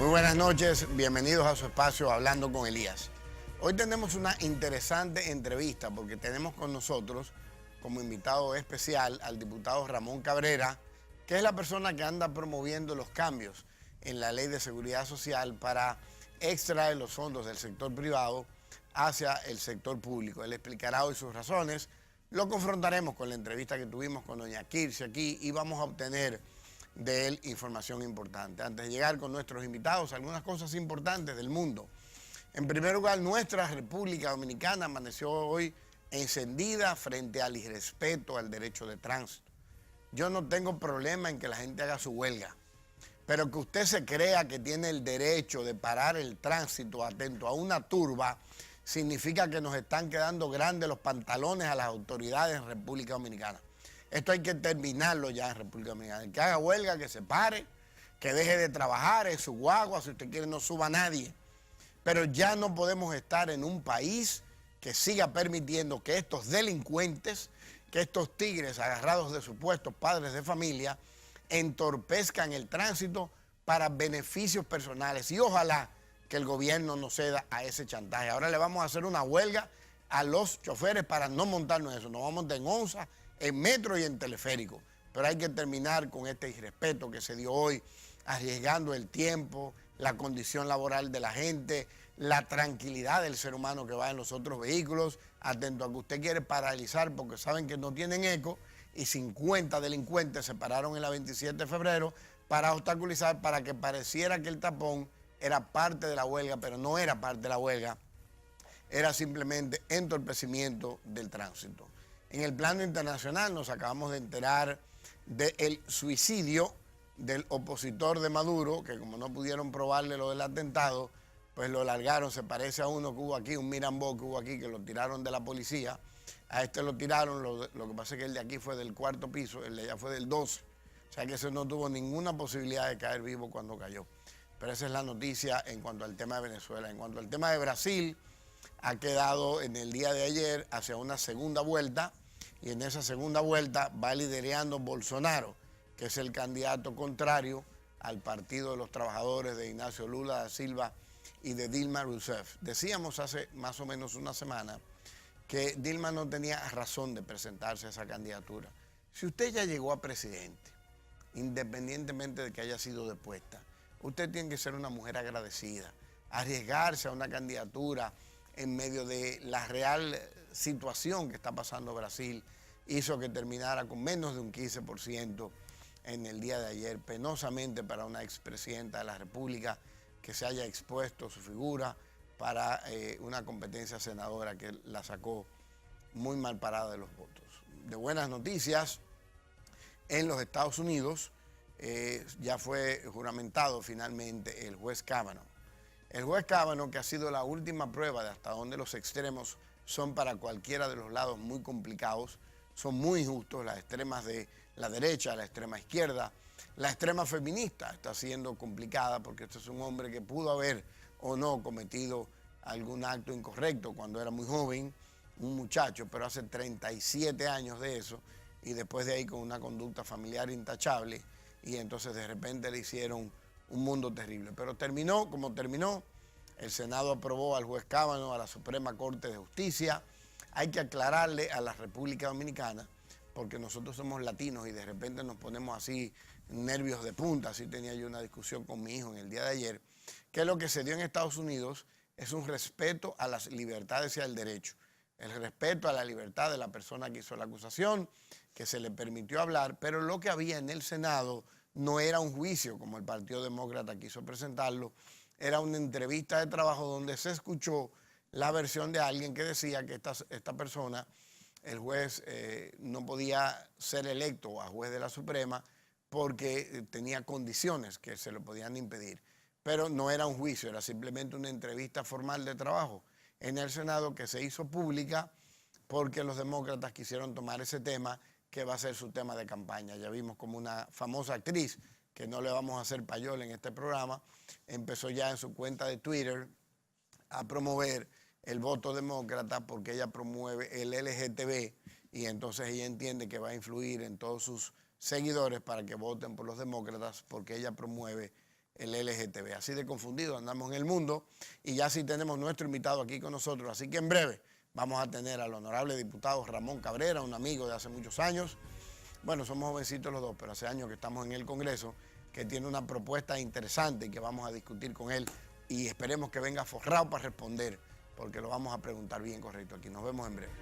Muy buenas noches, bienvenidos a su espacio Hablando con Elías. Hoy tenemos una interesante entrevista porque tenemos con nosotros como invitado especial al diputado Ramón Cabrera, que es la persona que anda promoviendo los cambios en la Ley de Seguridad Social para extraer los fondos del sector privado hacia el sector público. Él explicará hoy sus razones, lo confrontaremos con la entrevista que tuvimos con doña Kirsi aquí y vamos a obtener de él información importante. Antes de llegar con nuestros invitados, algunas cosas importantes del mundo. En primer lugar, nuestra República Dominicana amaneció hoy encendida frente al irrespeto al derecho de tránsito. Yo no tengo problema en que la gente haga su huelga, pero que usted se crea que tiene el derecho de parar el tránsito atento a una turba, significa que nos están quedando grandes los pantalones a las autoridades en República Dominicana. Esto hay que terminarlo ya en República Dominicana. El que haga huelga, que se pare, que deje de trabajar en su guagua, si usted quiere no suba a nadie. Pero ya no podemos estar en un país que siga permitiendo que estos delincuentes, que estos tigres agarrados de supuestos padres de familia, entorpezcan el tránsito para beneficios personales. Y ojalá que el gobierno no ceda a ese chantaje. Ahora le vamos a hacer una huelga a los choferes para no montarnos en eso. Nos vamos a montar en onza, en metro y en teleférico. Pero hay que terminar con este irrespeto que se dio hoy, arriesgando el tiempo, la condición laboral de la gente, la tranquilidad del ser humano que va en los otros vehículos, atento a que usted quiere paralizar porque saben que no tienen eco y 50 delincuentes se pararon en la 27 de febrero para obstaculizar, para que pareciera que el tapón era parte de la huelga, pero no era parte de la huelga, era simplemente entorpecimiento del tránsito. En el plano internacional nos acabamos de enterar del suicidio del opositor de Maduro, que como no pudieron probarle lo del atentado, pues lo largaron. Se parece a uno que hubo aquí, un Mirambó que hubo aquí, que lo tiraron de la policía. A este lo tiraron, lo que pasa es que el de aquí fue del 4º piso, el de allá fue del 12. O sea que ese no tuvo ninguna posibilidad de caer vivo cuando cayó. Pero esa es la noticia en cuanto al tema de Venezuela. En cuanto al tema de Brasil, ha quedado en el día de ayer hacia una segunda vuelta, y en esa segunda vuelta va liderando Bolsonaro, que es el candidato contrario al Partido de los Trabajadores de Ignacio Lula da Silva y de Dilma Rousseff. Decíamos hace más o menos una semana que Dilma no tenía razón de presentarse a esa candidatura. Si usted ya llegó a presidente, independientemente de que haya sido depuesta, usted tiene que ser una mujer agradecida, arriesgarse a una candidatura en medio de la real situación que está pasando Brasil, hizo que terminara con menos de un 15% en el día de ayer, penosamente para una expresidenta de la República que se haya expuesto su figura para una competencia senadora que la sacó muy mal parada de los votos. De buenas noticias, en los Estados Unidos ya fue juramentado finalmente el juez Kavanaugh. El juez Kavanaugh, que ha sido la última prueba de hasta dónde los extremos son para cualquiera de los lados muy complicados, son muy injustos, las extremas de la derecha, la extrema izquierda, la extrema feminista está siendo complicada porque este es un hombre que pudo haber o no cometido algún acto incorrecto cuando era muy joven, un muchacho, pero hace 37 años de eso, y después de ahí con una conducta familiar intachable, y entonces de repente le hicieron un mundo terrible. Pero terminó como terminó. El Senado aprobó al juez Kavanaugh a la Suprema Corte de Justicia. Hay que aclararle a la República Dominicana, porque nosotros somos latinos y de repente nos ponemos así nervios de punta. Así tenía yo una discusión con mi hijo en el día de ayer, que lo que se dio en Estados Unidos es un respeto a las libertades y al derecho. El respeto a la libertad de la persona que hizo la acusación, que se le permitió hablar, pero lo que había en el Senado no era un juicio, como el Partido Demócrata quiso presentarlo, era una entrevista de trabajo donde se escuchó la versión de alguien que decía que esta persona, el juez, no podía ser electo a juez de la Suprema porque tenía condiciones que se lo podían impedir. Pero no era un juicio, era simplemente una entrevista formal de trabajo en el Senado que se hizo pública porque los demócratas quisieron tomar ese tema que va a ser su tema de campaña. Ya vimos como una famosa actriz, que no le vamos a hacer payola en este programa, empezó ya en su cuenta de Twitter a promover el voto demócrata porque ella promueve el LGTB y entonces ella entiende que va a influir en todos sus seguidores para que voten por los demócratas porque ella promueve el LGTB. Así de confundido andamos en el mundo y ya sí tenemos nuestro invitado aquí con nosotros. Así que en breve vamos a tener al honorable diputado Ramón Cabrera, un amigo de hace muchos años. Bueno, somos jovencitos los dos, pero hace años que estamos en el Congreso, que tiene una propuesta interesante y que vamos a discutir con él y esperemos que venga forrado para responder, porque lo vamos a preguntar bien correcto aquí. Nos vemos en breve.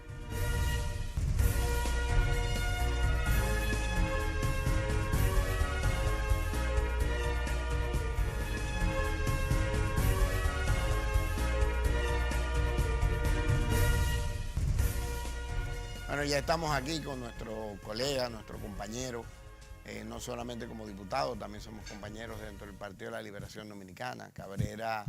Bueno, ya estamos aquí con nuestro colega, nuestro compañero, no solamente como diputado, también somos compañeros dentro del Partido de la Liberación Dominicana. Cabrera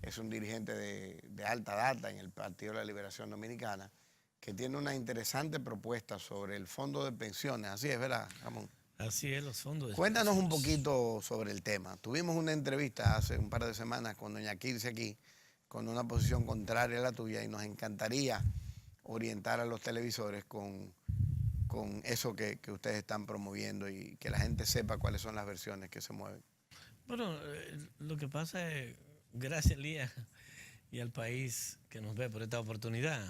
es un dirigente de alta data en el Partido de la Liberación Dominicana, que tiene una interesante propuesta sobre el fondo de pensiones. Así es, ¿verdad, Ramón? Así es, los fondos de Cuéntanos pensiones. un poquito sobre el tema. Tuvimos una entrevista hace un par de semanas con doña Quilce aquí, con una posición contraria a la tuya, y nos encantaría orientar a los televisores con eso que ustedes están promoviendo y que la gente sepa cuáles son las versiones que se mueven. Bueno, lo que pasa es, gracias Elías y al país que nos ve por esta oportunidad,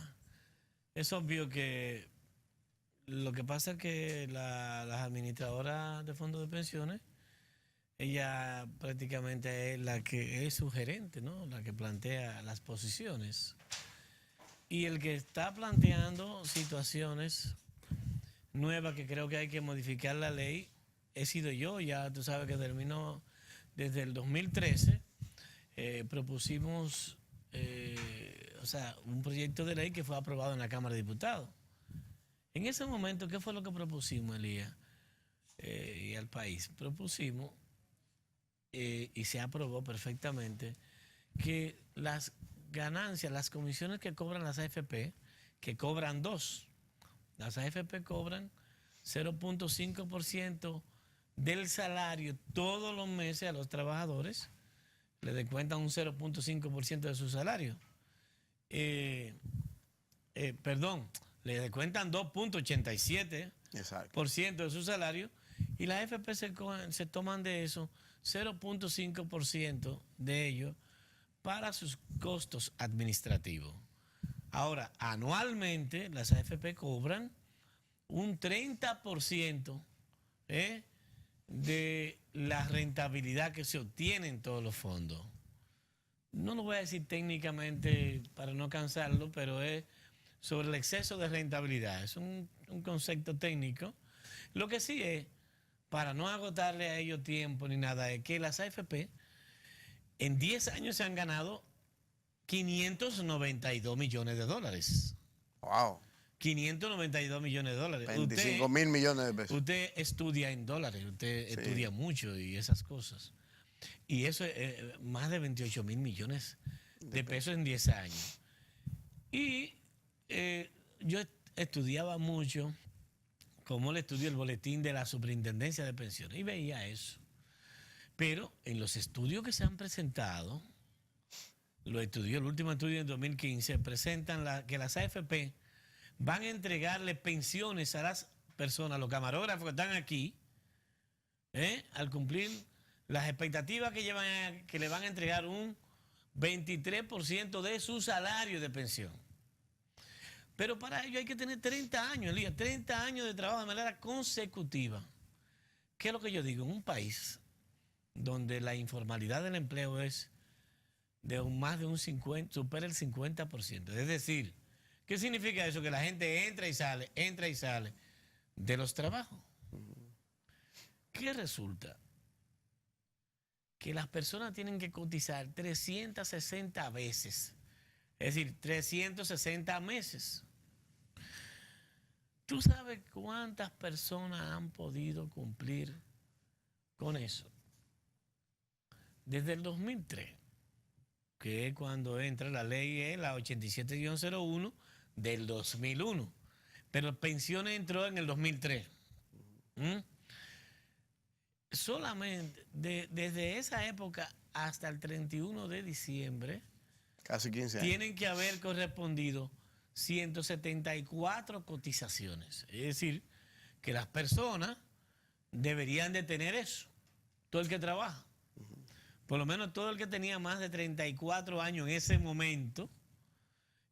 es obvio que lo que pasa es que las administradoras de fondos de pensiones, ella prácticamente es la que es su gerente, ¿no? La que plantea las posiciones. Y el que está planteando situaciones nuevas que creo que hay que modificar la ley he sido yo. Ya tú sabes que terminó desde el 2013. Propusimos un proyecto de ley que fue aprobado en la Cámara de Diputados. En ese momento, ¿qué fue lo que propusimos, Elías? Y al país. Propusimos, y se aprobó perfectamente, que las ganancias, las comisiones que cobran las AFP, que cobran dos. Las AFP cobran 0.5% del salario todos los meses a los trabajadores, le descuentan un 0.5% de su salario. Le descuentan 2.87% de su salario y las AFP se toman de eso 0.5% de ellos para sus costos administrativos. Ahora, anualmente las AFP cobran un 30% de la rentabilidad que se obtiene en todos los fondos. No lo voy a decir técnicamente para no cansarlo, pero es sobre el exceso de rentabilidad. Es un concepto técnico. Lo que sí es, para no agotarle a ellos tiempo ni nada, es que las AFP en 10 años se han ganado 592 millones de dólares. ¡Wow! 592 millones de dólares. 25.000 millones de pesos. Usted estudia en dólares, usted estudia mucho y esas cosas. Y eso es más de 28.000 millones de pesos en 10 años. Y yo estudiaba mucho, como le estudio el boletín de la Superintendencia de Pensiones, y veía eso. Pero en los estudios que se han presentado, lo estudió el último estudio en 2015, presentan que las AFP van a entregarle pensiones a las personas, los camarógrafos que están aquí, al cumplir las expectativas que le van a entregar un 23% de su salario de pensión. Pero para ello hay que tener 30 años, Elías, 30 años de trabajo de manera consecutiva. ¿Qué es lo que yo digo? En un país donde la informalidad del empleo es de más de un 50%, supera el 50%. Es decir, ¿qué significa eso? Que la gente entra y sale de los trabajos. ¿Qué resulta? Que las personas tienen que cotizar 360 veces, es decir, 360 meses. ¿Tú sabes cuántas personas han podido cumplir con eso? Desde el 2003, que es cuando entra la ley, la 87-01 del 2001, pero pensiones entró en el 2003. Solamente desde esa época hasta el 31 de diciembre, casi 15 años, tienen que haber correspondido 174 cotizaciones. Es decir, que las personas deberían de tener eso, todo el que trabaja. por lo menos todo el que tenía más de 34 años en ese momento,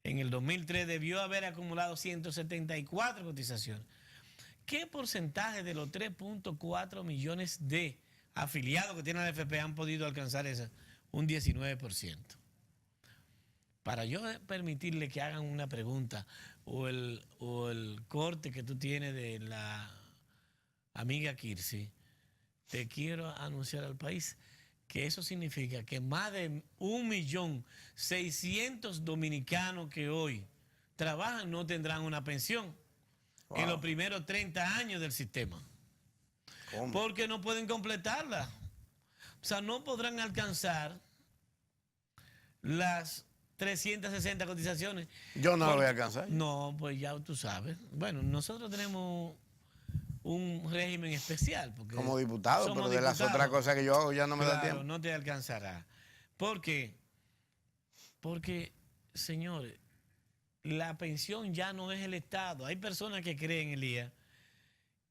en el 2003 debió haber acumulado 174 cotizaciones. ¿Qué porcentaje de los 3.4 millones de afiliados que tiene la AFP han podido alcanzar esa? Un 19%. Para yo permitirle que hagan una pregunta o el corte que tú tienes de la amiga Kirsi, te quiero anunciar al país que eso significa que más de 1.600.000 dominicanos que hoy trabajan no tendrán una pensión en los primeros 30 años del sistema. ¿Cómo? Porque no pueden completarla. O sea, no podrán alcanzar las 360 cotizaciones. Yo no lo voy a alcanzar. No, pues ya tú sabes. Bueno, nosotros tenemos un régimen especial. Porque como diputado, pero de las otras cosas que yo hago ya no me da tiempo. No te alcanzará. ¿Por qué? Porque, señores, la pensión ya no es el Estado. Hay personas que creen, Elías,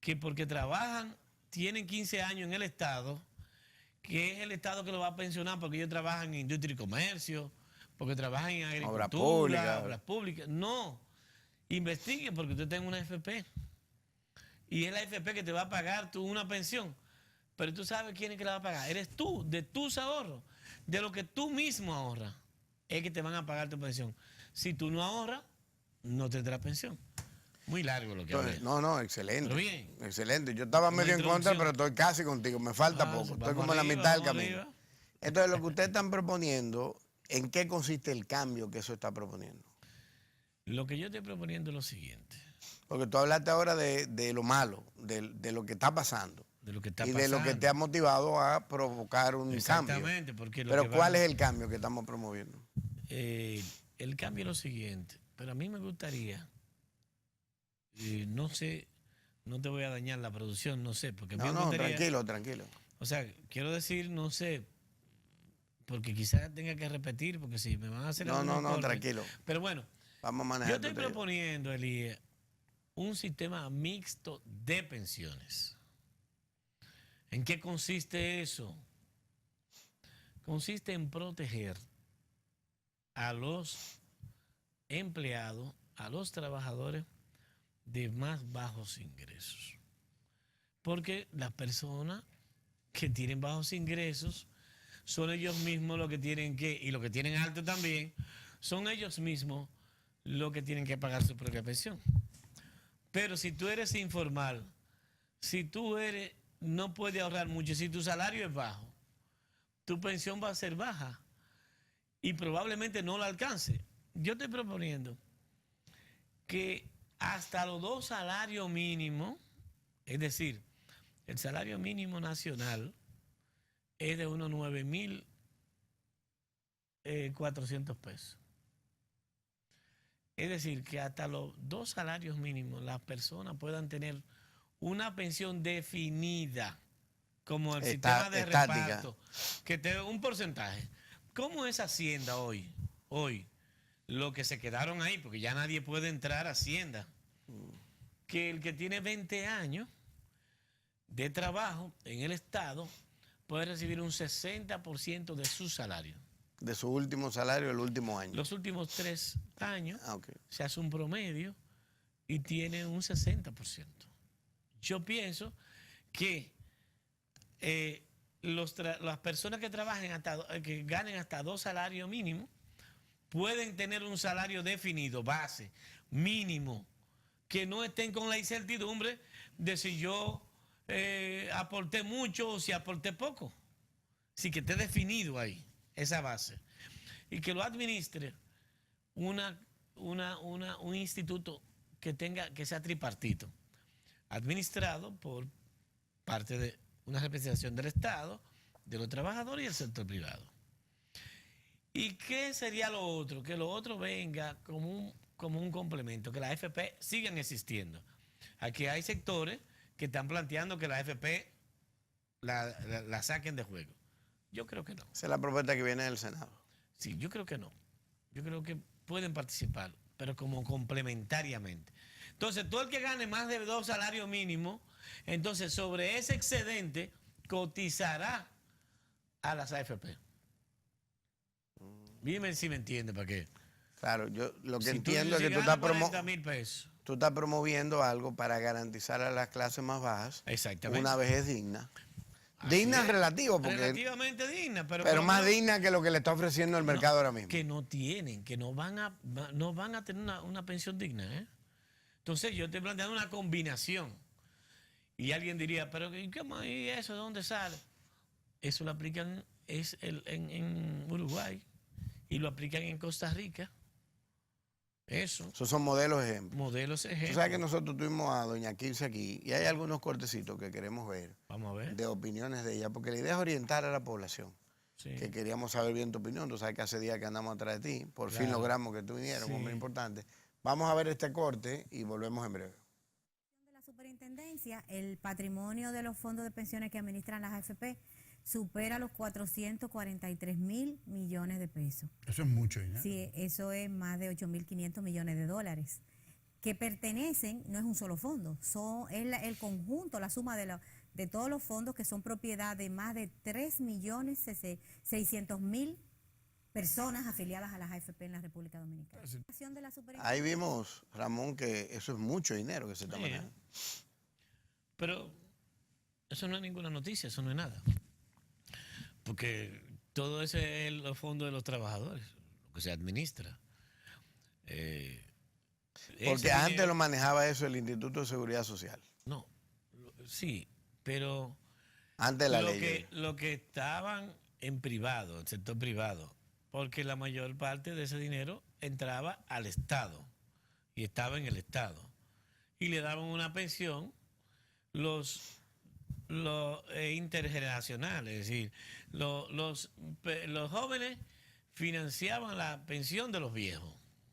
que porque trabajan, tienen 15 años en el Estado, que es el Estado que lo va a pensionar porque ellos trabajan en industria y comercio, porque trabajan en agricultura, obras públicas. No, investigue porque usted tiene una AFP. Y es la AFP que te va a pagar tú una pensión. Pero tú sabes quién es que la va a pagar. Eres tú, de tus ahorros, de lo que tú mismo ahorras, es que te van a pagar tu pensión. Si tú no ahorras, no tendrás pensión. Muy largo lo que hablé. No, excelente. Pero bien. Excelente. Yo estaba medio en contra, pero estoy casi contigo. Me falta poco. Estoy como en la mitad del camino. Entonces, lo que ustedes están proponiendo, ¿en qué consiste el cambio que eso está proponiendo? Lo que yo estoy proponiendo es lo siguiente. Porque tú hablaste ahora de lo malo, de lo que está pasando. De lo que está y pasando. de lo que te ha motivado a provocar un cambio. Exactamente. Porque pero ¿cuál es el cambio que estamos promoviendo? El cambio es lo siguiente. Pero a mí me gustaría, no sé, no te voy a dañar la producción, no sé. Porque no, tranquilo. O sea, quiero decir, no sé, porque quizás tenga que repetir, porque si me van a hacer... No, tranquilo. Pero bueno, vamos a manejar. Yo estoy proponiendo, Elías, un sistema mixto de pensiones. ¿En qué consiste eso? Consiste en proteger a los empleados, a los trabajadores de más bajos ingresos. Porque las personas que tienen bajos ingresos son ellos mismos los que tienen que, y los que tienen alto también, son ellos mismos los que tienen que pagar su propia pensión. Pero si tú eres informal, si tú no puedes ahorrar mucho, si tu salario es bajo, tu pensión va a ser baja y probablemente no la alcance. Yo estoy proponiendo que hasta los 2 salarios mínimos, es decir, el salario mínimo nacional es de unos 9.400 pesos. Es decir, que hasta los 2 salarios mínimos las personas puedan tener una pensión definida, como el sistema de reparto, que te dé un porcentaje. ¿Cómo es Hacienda hoy? Lo que se quedaron ahí, porque ya nadie puede entrar a Hacienda. Que el que tiene 20 años de trabajo en el Estado puede recibir un 60% de su salario. De su último salario el último año. Los últimos 3 años okay. Se hace un promedio y tiene un 60%. Yo pienso que las personas que trabajen que ganen hasta 2 salarios mínimos pueden tener un salario definido, base, mínimo, que no estén con la incertidumbre de si yo aporté mucho o si aporté poco. Sí, que esté definido ahí, esa base. Y que lo administre un instituto que sea tripartito, administrado por parte de una representación del Estado, de los trabajadores y el sector privado. ¿Y qué sería lo otro? Que lo otro venga como un complemento, que las AFP sigan existiendo. Aquí hay sectores que están planteando que la AFP la saquen de juego. Yo creo que no. Esa es la propuesta que viene del Senado. Sí, yo creo que no. Yo creo que pueden participar, pero como complementariamente. Entonces, todo el que gane más de 2 salarios mínimos, entonces sobre ese excedente cotizará a las AFP. Dime si me entiende para qué. Claro, yo lo que Si entiendo es si que tú gana estás, 40.000 pesos. tú estás promoviendo algo para garantizar a las clases más bajas Exactamente. una vejez digna. Así Digna es. relativo, porque, Relativamente digna, pero pero por lo más menos digna que lo que le está ofreciendo el mercado ahora mismo. que no tienen, que no van a tener una pensión digna, ¿eh? Entonces yo estoy planteando una combinación. Y alguien diría, pero ¿qué más? ¿Y eso de dónde sale? Eso lo aplican en Uruguay y lo aplican en Costa Rica. Eso, Esos son modelos ejemplos. modelos Tú sabes que ejemplos. nosotros tuvimos a doña Kirsi aquí y hay algunos cortecitos que queremos ver Vamos a ver. de opiniones de ella, porque la idea es orientar a la población. Sí. Que queríamos saber bien tu opinión. Tú sabes que hace días que andamos atrás de ti. Por fin Claro. logramos que tú vinieras, un hombre Sí. importante. Vamos a ver este corte y volvemos en breve. De la superintendencia, el patrimonio de los fondos de pensiones que administran las AFP supera los 443.000 millones de pesos. Eso es mucho dinero. Sí, eso es más de 8.500 millones de dólares, que pertenecen, no es un solo fondo, el conjunto, la suma de todos los fondos que son propiedad de más de 3.600.000 personas afiliadas a las AFP en la República Dominicana. De la Ahí vimos, Ramón, que eso es mucho dinero que se está Sí. manejando. Pero eso no es ninguna noticia, eso no es nada. Porque todo ese es los fondos de los trabajadores, lo que se administra. Porque antes lo manejaba eso el Instituto de Seguridad Social. No, sí, pero Antes de la ley. lo que estaban en privado, el sector privado, porque la mayor parte de ese dinero entraba al Estado y estaba en el Estado. Y le daban una pensión los intergeneracionales, es decir, los jóvenes financiaban la pensión de los viejos,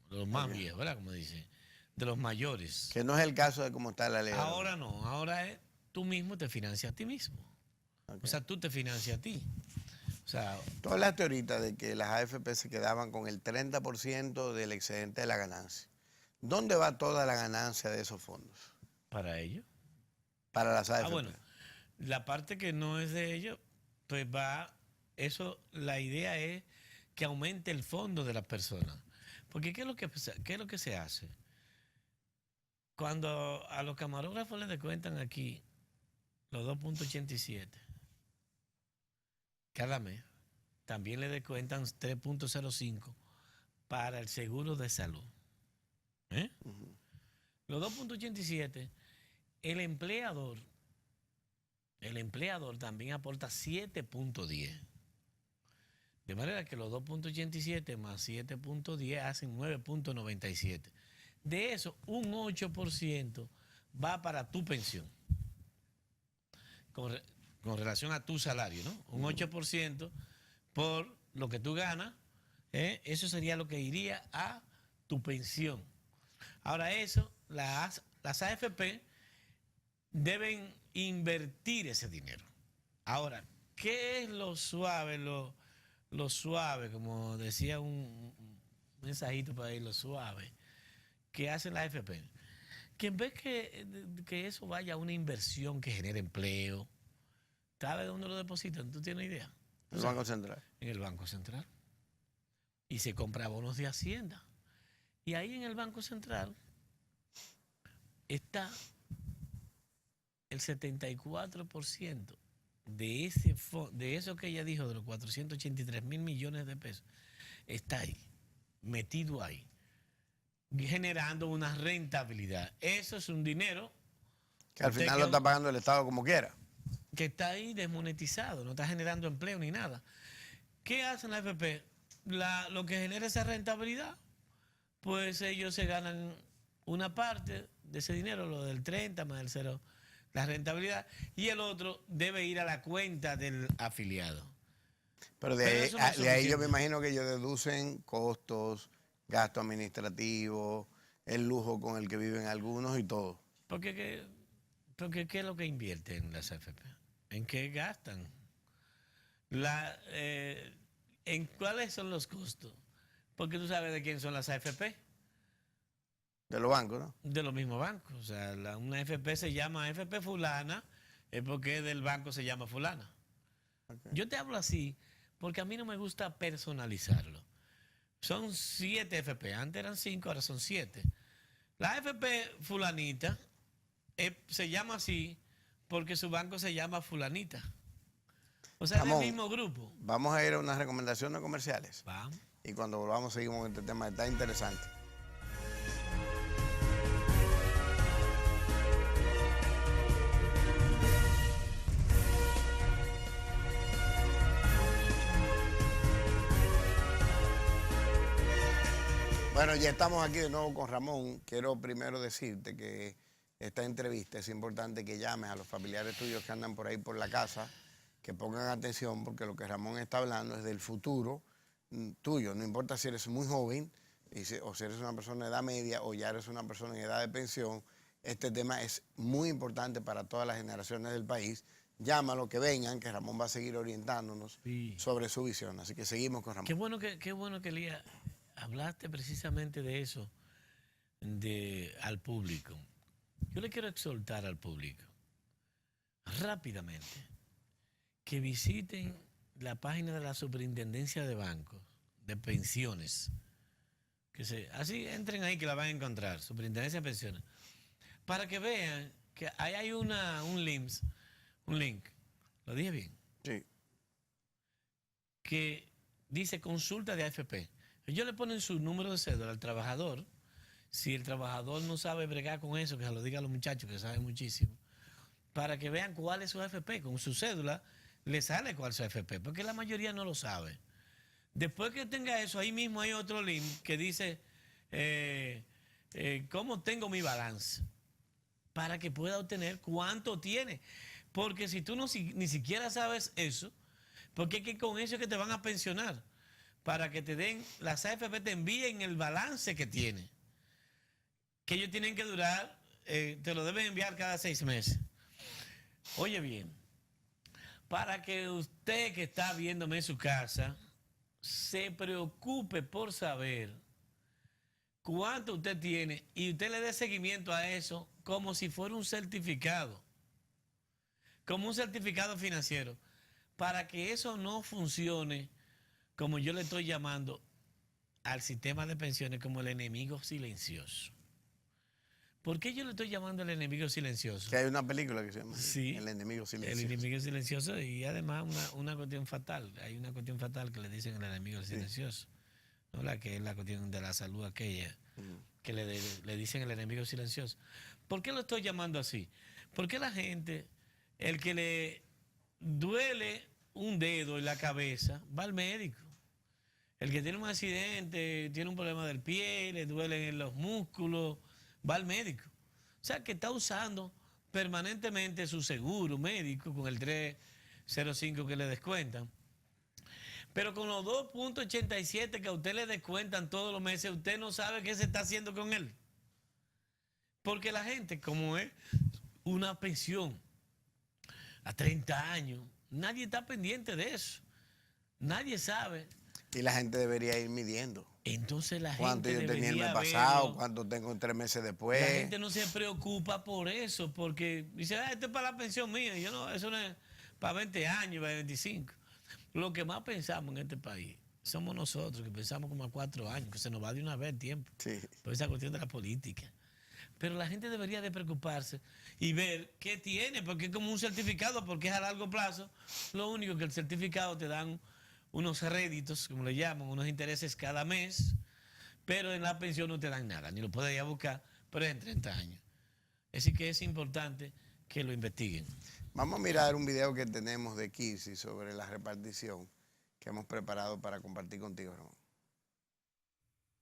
de los más viejos, ¿verdad? Como dice, de los mayores. Que no es el caso de cómo está la ley. Ahora no, ahora es tú mismo te financias a ti mismo. O sea, tú te financias a ti. O sea, Tú hablaste ahorita de que las AFP se quedaban con el 30% del excedente de la ganancia. ¿Dónde va toda la ganancia de esos fondos? para ellos. Para las AFP. Bueno, la parte que no es de ellos, pues va, eso, la idea es que aumente el fondo de las personas. Porque ¿qué es lo que se hace? Cuando a los camarógrafos les descuentan aquí los 2.87 cada mes, también le descuentan 3.05 para el seguro de salud. Los 2.87, el empleador también aporta 7.10. De manera que los 2.87 más 7.10 hacen 9.97. De eso, un 8% va para tu pensión. Con relación a tu salario, ¿no? Un 8% por lo que tú ganas, eso sería lo que iría a tu pensión. Ahora eso, las AFP deben invertir ese dinero. Ahora, ¿qué es lo suave? Lo suave, como decía un mensajito para ahí, lo suave, que hacen las AFP. Que en vez que eso vaya a una inversión que genere empleo, ¿sabes dónde lo depositan? ¿Tú tienes idea? El Banco Central. En el Banco Central. Y se compra bonos de Hacienda. Y ahí en el Banco Central está el 74% de eso que ella dijo, de los 483.000 millones de pesos, está ahí, metido ahí, generando una rentabilidad. Eso es un dinero Que al final lo está pagando el Estado como quiera. que está ahí desmonetizado, no está generando empleo ni nada. ¿Qué hacen la AFP? Lo que genera esa rentabilidad, pues ellos se ganan una parte de ese dinero, lo del 30 más el 0, la rentabilidad, y el otro debe ir a la cuenta del afiliado. Pero de ahí yo me imagino que ellos deducen costos, gasto administrativo, el lujo con el que viven algunos y todo. Porque ¿qué es lo que invierten las AFP? ¿En qué gastan? ¿En cuáles son los costos? Porque tú sabes de quién son las AFP. De los bancos, ¿no? De los mismos bancos. O sea, una AFP se llama AFP fulana, es porque del banco se llama fulana. Okay. Yo te hablo así porque a mí no me gusta personalizarlo. Son 7 FP, antes eran 5, ahora son 7. La FP fulanita se llama así porque su banco se llama fulanita. O sea, Ramón, es el mismo grupo. vamos a ir a unas recomendaciones comerciales. Vamos. Y cuando volvamos seguimos con este tema, está interesante. Bueno, ya estamos aquí de nuevo con Ramón. Quiero primero decirte que esta entrevista es importante que llames a los familiares tuyos que andan por ahí por la casa, que pongan atención porque lo que Ramón está hablando es del futuro tuyo. No importa si eres muy joven o si eres una persona de edad media o ya eres una persona en edad de pensión. Este tema es muy importante para todas las generaciones del país. Llámalo, que vengan, que Ramón va a seguir orientándonos sobre su visión. Así que seguimos con Ramón. Qué bueno que Elías, hablaste precisamente de eso al público. Yo le quiero exhortar al público rápidamente que visiten la página de la Superintendencia de Bancos, de Pensiones. Así entren ahí que la van a encontrar, Superintendencia de Pensiones, para que vean que ahí hay un link, ¿lo dije bien? Sí. Que dice consulta de AFP. Ellos le ponen su número de cédula al trabajador. Si el trabajador no sabe bregar con eso, que se lo diga a los muchachos que saben muchísimo, para que vean cuál es su AFP. Con su cédula le sale cuál es su AFP, porque la mayoría no lo sabe. Después que tenga eso, ahí mismo hay otro link que dice cómo tengo mi balance, para que pueda obtener cuánto tiene. Porque si tú ni siquiera sabes eso, porque es que con eso es que te van a pensionar, para que te den, las AFP te envíen el balance que tiene, que ellos tienen que durar, te lo deben enviar cada 6 meses. Oye bien, para que usted que está viéndome en su casa se preocupe por saber cuánto usted tiene y usted le dé seguimiento a eso como si fuera un certificado, como un certificado financiero, para que eso no funcione como yo le estoy llamando al sistema de pensiones como el enemigo silencioso. ¿Por qué yo le estoy llamando el enemigo silencioso? Que hay una película que se llama sí, El enemigo silencioso. El enemigo silencioso, y además una cuestión fatal. Hay una cuestión fatal que le dicen el enemigo silencioso, ¿no? Que es la cuestión de la salud aquella, que le dicen el enemigo silencioso. ¿Por qué lo estoy llamando así? Porque la gente, el que le duele un dedo en la cabeza, va al médico. El que tiene un accidente, tiene un problema del pie, le duelen en los músculos, va al médico. O sea, que está usando permanentemente su seguro médico con el 305 que le descuentan. Pero con los 2.87 que a usted le descuentan todos los meses, usted no sabe qué se está haciendo con él. Porque la gente, como es una pensión a 30 años, nadie está pendiente de eso. Nadie sabe. Y la gente debería ir midiendo. Entonces la ¿Cuánto gente yo tenía el mes debería pasado? verlo. ¿Cuánto tengo 3 meses después? La gente no se preocupa por eso, porque dice, esto es para la pensión mía. Yo no, eso no es para 20 años, para 25. Lo que más pensamos en este país somos nosotros, que pensamos como a 4 años, que se nos va de una vez el tiempo. Sí. Por esa cuestión de la política. Pero la gente debería de preocuparse y ver qué tiene, porque es como un certificado, porque es a largo plazo. Lo único que el certificado te dan unos réditos, como le llaman, unos intereses cada mes, pero en la pensión no te dan nada, ni lo puedes ir a buscar, pero es en 30 años. Así que es importante que lo investiguen. Vamos a mirar un video que tenemos de Kirsi sobre la repartición que hemos preparado para compartir contigo, Ramón.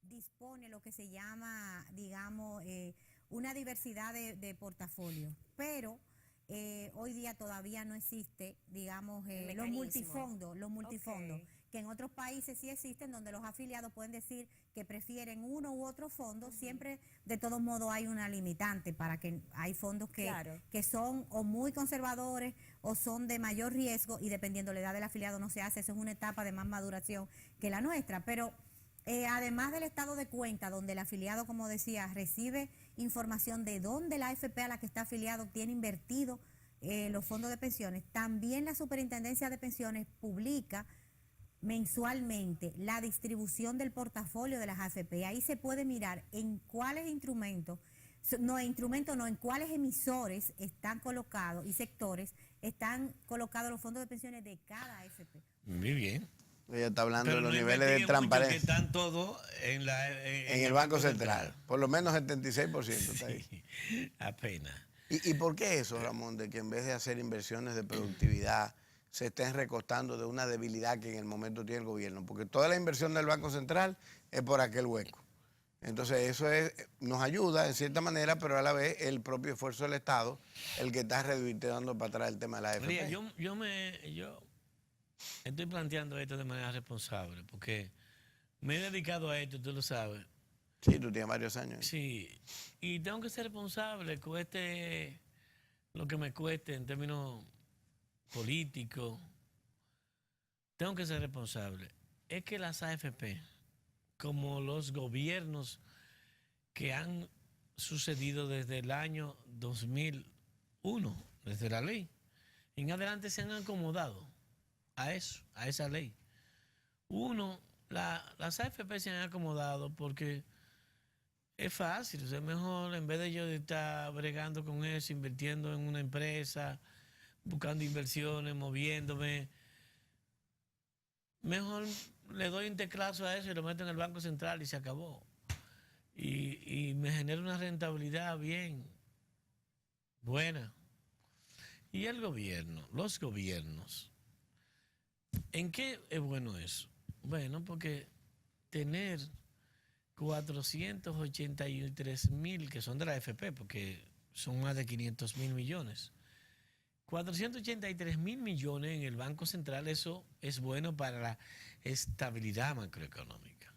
Dispone lo que se llama, digamos, una diversidad de portafolios, pero hoy día todavía no existe, digamos, los multifondos, okay, que en otros países sí existen, donde los afiliados pueden decir que prefieren uno u otro fondo. Siempre, de todos modos, hay una limitante para que hay fondos que son o muy conservadores o son de mayor riesgo, y dependiendo de la edad del afiliado no se hace. Eso es una etapa de más maduración que la nuestra, pero además del estado de cuenta, donde el afiliado, como decía, recibe información de dónde la AFP a la que está afiliado tiene invertido los fondos de pensiones, también la Superintendencia de Pensiones publica mensualmente la distribución del portafolio de las AFP. Ahí se puede mirar en cuáles instrumentos, en cuáles emisores están colocados y sectores están colocados los fondos de pensiones de cada AFP. Muy bien. Ella está hablando Pero de los no niveles de investiguen mucho, que transparencia. están todos en El Banco Central. Por lo menos 76% está ahí. Sí, apenas. ¿Y por qué eso, Ramón? De que en vez de hacer inversiones de productividad, se estén recostando de una debilidad que en el momento tiene el gobierno. Porque toda la inversión del Banco Central es por aquel hueco. Entonces eso nos ayuda en cierta manera, pero a la vez el propio esfuerzo del Estado, el que está dando para atrás el tema de la AFP. Mira, yo estoy planteando esto de manera responsable, porque me he dedicado a esto, tú lo sabes. Sí, tú tienes varios años. Sí, y tengo que ser responsable, cueste lo que me cueste en términos políticos. Tengo que ser responsable. Es que las AFP, como los gobiernos que han sucedido desde el año 2001, desde la ley, en adelante se han acomodado a eso, a esa ley. Las AFP se han acomodado porque es fácil, o sea, mejor en vez de yo estar bregando con eso, invirtiendo en una empresa, buscando inversiones, moviéndome, mejor le doy un teclazo a eso y lo meto en el Banco Central y se acabó. Y me genera una rentabilidad bien buena. Y el gobierno, los gobiernos, ¿en qué es bueno eso? Bueno, porque tener 483.000, que son de la AFP, porque son más de 500.000 millones. 483.000 millones en el Banco Central, eso es bueno para la estabilidad macroeconómica.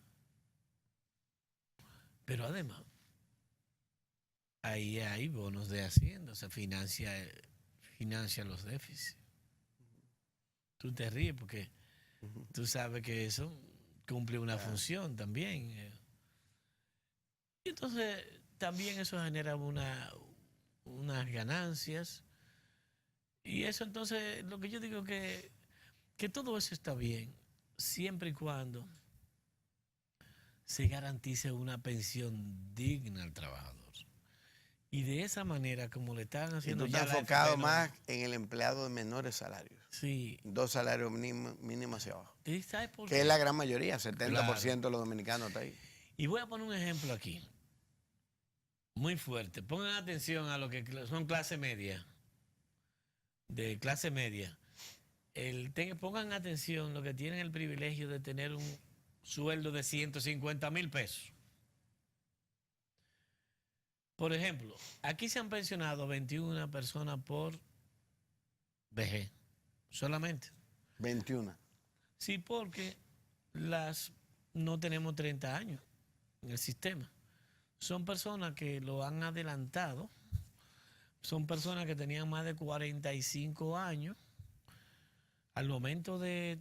Pero además, ahí hay bonos de Hacienda, o sea, financia los déficits. Tú te ríes porque tú sabes que eso cumple una función también. Y entonces también eso genera unas ganancias. Y eso entonces, lo que yo digo que todo eso está bien, siempre y cuando se garantice una pensión digna al trabajador. Y de esa manera, como le están haciendo y tú ya estás enfocado más en el empleado de menores salarios. Sí. 2 salarios mínimos hacia abajo. ¿Y sabes por qué? Que es la gran mayoría, 70% Claro. de los dominicanos está ahí. Y voy a poner un ejemplo aquí, muy fuerte. Pongan atención a lo que son clase media, de clase media. Pongan atención los que tienen el privilegio de tener un sueldo de 150,000 pesos. Por ejemplo, aquí se han pensionado 21 personas por vejez, solamente. 21. Sí, porque no tenemos 30 años en el sistema. Son personas que lo han adelantado, son personas que tenían más de 45 años. Al momento de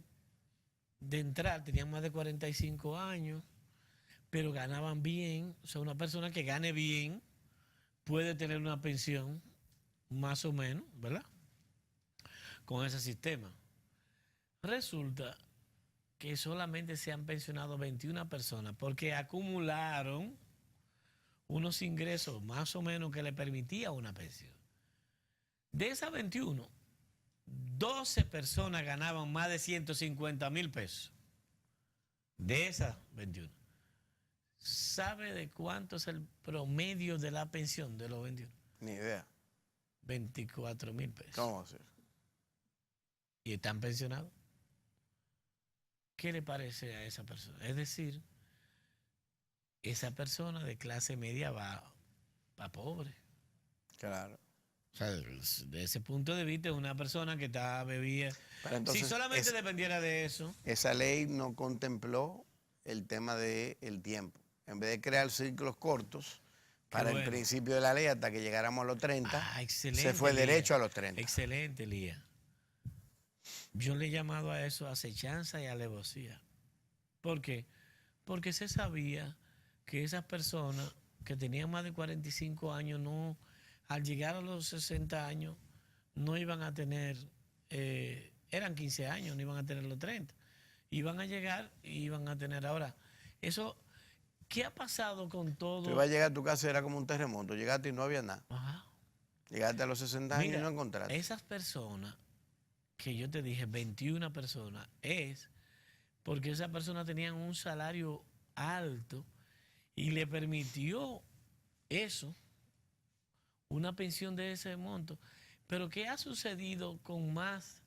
entrar tenían más de 45 años, pero ganaban bien. O sea, una persona que gane bien puede tener una pensión más o menos, ¿verdad? Con ese sistema. Resulta que solamente se han pensionado 21 personas porque acumularon unos ingresos más o menos que le permitía una pensión. De esas 21, 12 personas ganaban más de 150,000 pesos. De esas 21. ¿Sabe de cuánto es el promedio de la pensión de los 21? Ni idea. 24,000 pesos. ¿Cómo va a ser? ¿Y están pensionados? ¿Qué le parece a esa persona? Es decir, esa persona de clase media va pobre. Claro. O sea, de ese punto de vista, una persona que está bebida. Entonces, si solamente dependiera de eso. Esa ley no contempló el tema del tiempo. En vez de crear ciclos cortos para el principio de la ley hasta que llegáramos a los 30, se fue derecho a los 30. Excelente, Lía. Yo le he llamado a eso acechanza y alevosía. ¿Por qué? Porque se sabía que esas personas que tenían más de 45 años, al llegar a los 60 años, no iban a tener, eran 15 años, no iban a tener los 30. Iban a llegar y iban a tener ahora. Eso, ¿qué ha pasado con todo? Tú ibas a llegar a tu casa y era como un terremoto. Llegaste y no había nada. Ajá. Llegaste a los 60 años y no encontraste. Esas personas que yo te dije, 21 personas, es porque esas personas tenían un salario alto y le permitió eso, una pensión de ese monto. Pero ¿qué ha sucedido con más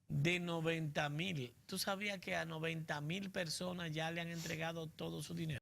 de 90,000? ¿Tú sabías que a 90,000 personas ya le han entregado todo su dinero?